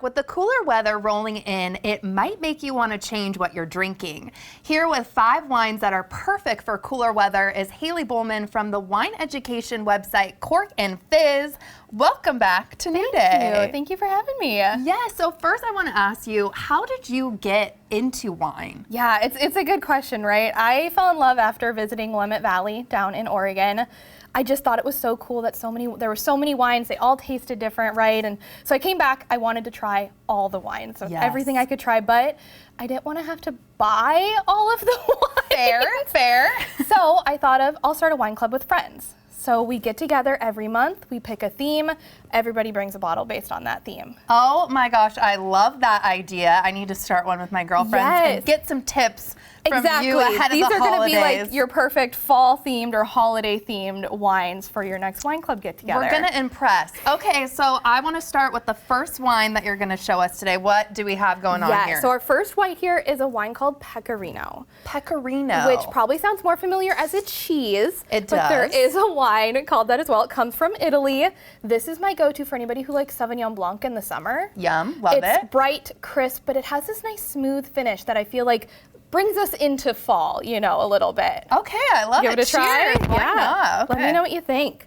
With the cooler weather rolling in, it might make you want to change what you're drinking. Here with 5 wines that are perfect for cooler weather is Hailey Bohlman from the wine education website Cork and Fizz. Welcome back to New Day. Thank you for having me. Yeah, so first I want to ask you, how did you get into wine? Yeah, it's a good question, right? I fell in love after visiting Willamette Valley down in Oregon. I just thought it was so cool that there were so many wines, they all tasted different, right? And so I came back, I wanted to try all the wines, so everything I could try, but I didn't want to have to buy all of the wines. Fair. So I thought I'll start a wine club with friends. So we get together every month, we pick a theme, everybody brings a bottle based on that theme. Oh my gosh, I love that idea. I need to start one with my girlfriends and get some tips from you ahead of the holidays. These are going to be like your perfect fall themed or holiday themed wines for your next wine club get together. We're going to impress. Okay, so I want to start with the first wine that you're going to show us today. What do we have going on here? So our first wine here is a wine called Pecorino. Pecorino. Which probably sounds more familiar as a cheese. It does. But there is a wine called that as well. It comes from Italy. This is my go-to for anybody who likes Sauvignon Blanc in the summer. Yum, love it. It's bright, crisp, but it has this nice smooth finish that I feel like brings us into fall, you know, a little bit. Okay, I love it. Give it a try. Cheers. Why not? Okay. Let me know what you think.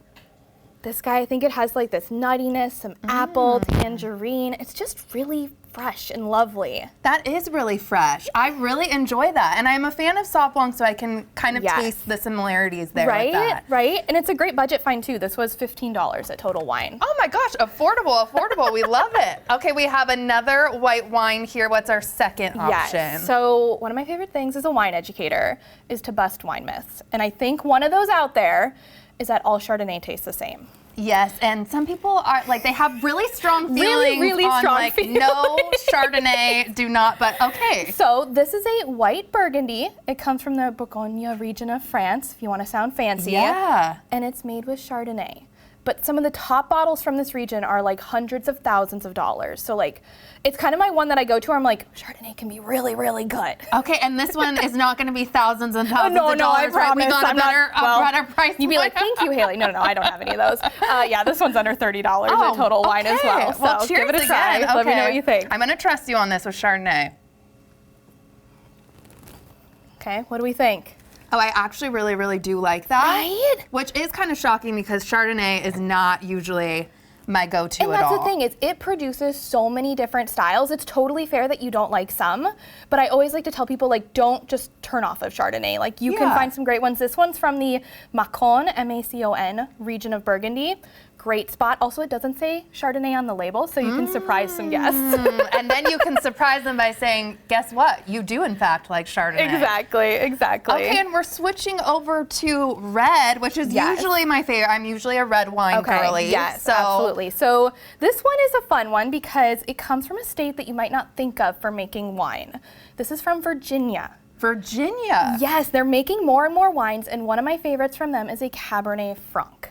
This guy, I think it has like this nuttiness, some apple, tangerine. It's just really fresh and lovely. That is really fresh. I really enjoy that. And I'm a fan of Sauv Blanc, so I can kind of taste the similarities there with that. Right. And it's a great budget find too. This was $15 at Total Wine. Oh my gosh, affordable. We love it. Okay, we have another white wine here. What's our second option? Yes. So one of my favorite things as a wine educator is to bust wine myths. And I think one of those out there is that all Chardonnay tastes the same. Yes, and some people are like, they have really strong feelings really on strong like, feelings. No, Chardonnay, do not, but okay. So this is a white Burgundy. It comes from the Burgundy region of France, if you want to sound fancy. Yeah. And it's made with Chardonnay. But some of the top bottles from this region are like hundreds of thousands of dollars. So like, it's kind of my one that I go to where I'm like, Chardonnay can be really, really good. Okay, and this one is not going to be thousands and thousands of dollars, No, I promise. Right? We got a better price. You'd be like, thank you, Haley. No, I don't have any of those. Yeah, this one's under $30 at Total Wine as well. So well, cheers give it a try. again. Let me know what you think. I'm going to trust you on this with Chardonnay. Okay, what do we think? Oh, I actually really, really do like that. Right? Which is kind of shocking because Chardonnay is not usually my go-to at all. And that's the thing, is it produces so many different styles. It's totally fair that you don't like some, but I always like to tell people, like, don't just turn off of Chardonnay. Like, you can find some great ones. This one's from the Macon, M-A-C-O-N, region of Burgundy. Great spot. Also, it doesn't say Chardonnay on the label, so you can surprise some guests. And then you can surprise them by saying, guess what? You do, in fact, like Chardonnay. Exactly. Okay, and we're switching over to red, which is usually my favorite. I'm usually a red wine girly. Yes, absolutely. So this one is a fun one because it comes from a state that you might not think of for making wine. This is from Virginia. Virginia? Yes, they're making more and more wines, and one of my favorites from them is a Cabernet Franc.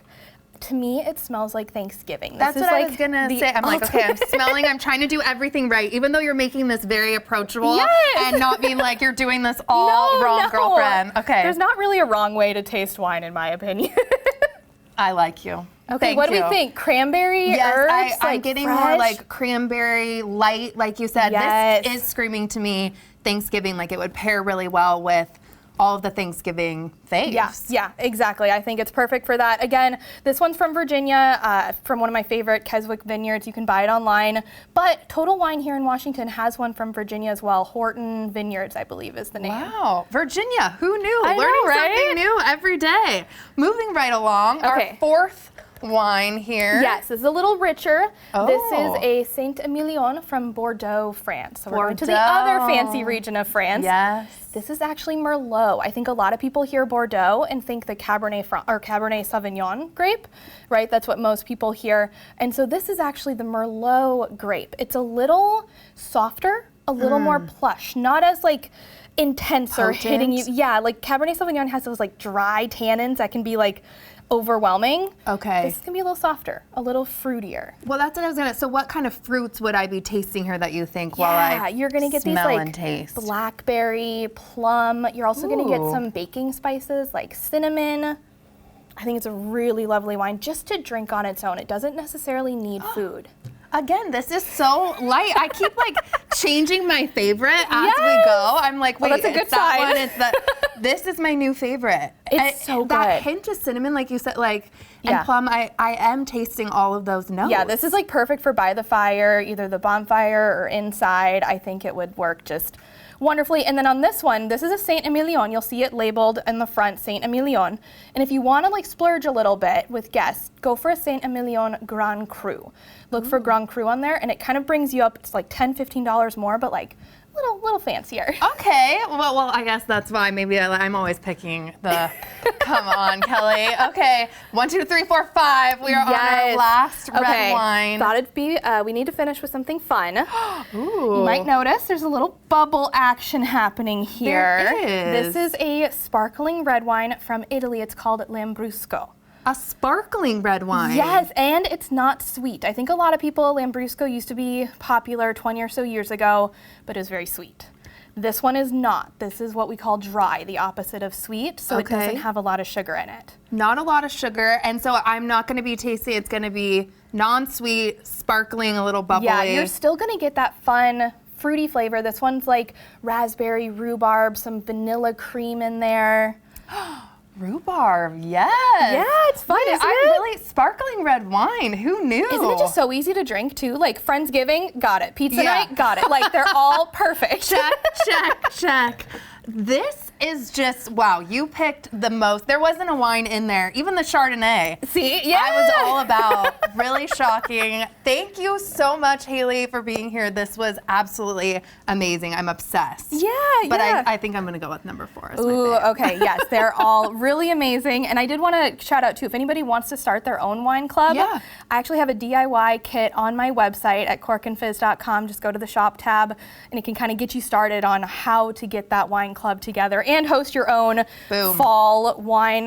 To me, it smells like Thanksgiving. That's what I was gonna say. I'm like, okay, I'm trying to do everything right, even though you're making this very approachable and not being like you're doing this all wrong, girlfriend. Okay. There's not really a wrong way to taste wine, in my opinion. I like you. Okay, what do we think? Cranberry, herbs? I'm getting more like cranberry light, like you said. This is screaming to me Thanksgiving, like it would pair really well with all of the Thanksgiving faves. Yeah, exactly. I think it's perfect for that. Again, this one's from Virginia, from one of my favorite Keswick vineyards. You can buy it online. But Total Wine here in Washington has one from Virginia as well. Horton Vineyards, I believe, is the name. Wow, Virginia, who knew? I Learning know, something new every day. Moving right along, our fourth wine here. Yes, this is a little richer. This is a Saint-Emilion from Bordeaux, France. So we're going to the other fancy region of France. Yes. This is actually Merlot. I think a lot of people hear Bordeaux and think the Cabernet Sauvignon grape, right? That's what most people hear. And so this is actually the Merlot grape. It's a little softer, a little more plush, not as like intense or hitting you. Yeah, like Cabernet Sauvignon has those like dry tannins that can be like overwhelming. Okay. This can be a little softer, a little fruitier. Well, that's what I was gonna. So, what kind of fruits would I be tasting here that you think while I you're gonna get these like blackberry, plum. You're also gonna get some baking spices like cinnamon. I think it's a really lovely wine just to drink on its own. It doesn't necessarily need food. Again, this is so light. I keep like changing my favorite as we go. I'm like, wait, that's a good it's that sign. one, it's that. This is my new favorite. It's so That good. hint of cinnamon, like you said, like, Yeah. and plum, I am tasting all of those notes. Yeah, this is like perfect for by the fire, either the bonfire or inside. I think it would work just wonderfully. And then on this one, this is a Saint Emilion. You'll see it labeled in the front, Saint Emilion. And if you want to like splurge a little bit with guests, go for a Saint Emilion Grand Cru. Look for Grand Cru on there, and it kind of brings you up. It's like $10, $15 more, but like little fancier. Okay, well, I guess that's why maybe I'm always picking the, come on, Kelly. Okay, 1, 2, 3, 4, 5. We are on our last red wine. Thought it'd be, we need to finish with something fun. Ooh. You might notice there's a little bubble action happening here. There is. This is a sparkling red wine from Italy. It's called Lambrusco. A sparkling red wine. Yes, and it's not sweet. I think a lot of people, Lambrusco used to be popular 20 or so years ago, but it was very sweet. This one is not. This is what we call dry, the opposite of sweet, so it doesn't have a lot of sugar in it. Not a lot of sugar, and so I'm not going to be tasty. It's going to be non-sweet, sparkling, a little bubbly. Yeah, you're still going to get that fun, fruity flavor. This one's like raspberry, rhubarb, some vanilla cream in there. Rhubarb, yes. Yeah, it's fun, isn't it? Really sparkling red wine. Who knew? Isn't it just so easy to drink too? Like Friendsgiving, got it. Pizza night, got it. Like they're all perfect. Check. This is just, wow, you picked the most. There wasn't a wine in there, even the Chardonnay. See, yeah. I was all about. Really shocking. Thank you so much, Hailey, for being here. This was absolutely amazing. I'm obsessed. Yeah, But I think I'm going to go with number 4 as my Ooh, fave. okay, yes, they're all really amazing. And I did want to shout out too, if anybody wants to start their own wine club, Yeah. I actually have a DIY kit on my website at corkandfizz.com. Just go to the shop tab and it can kind of get you started on how to get that wine club together and host your own fall wine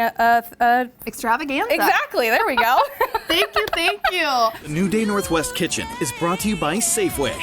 extravaganza. Exactly, there we go. Thank you. New Day Northwest Kitchen is brought to you by Safeway.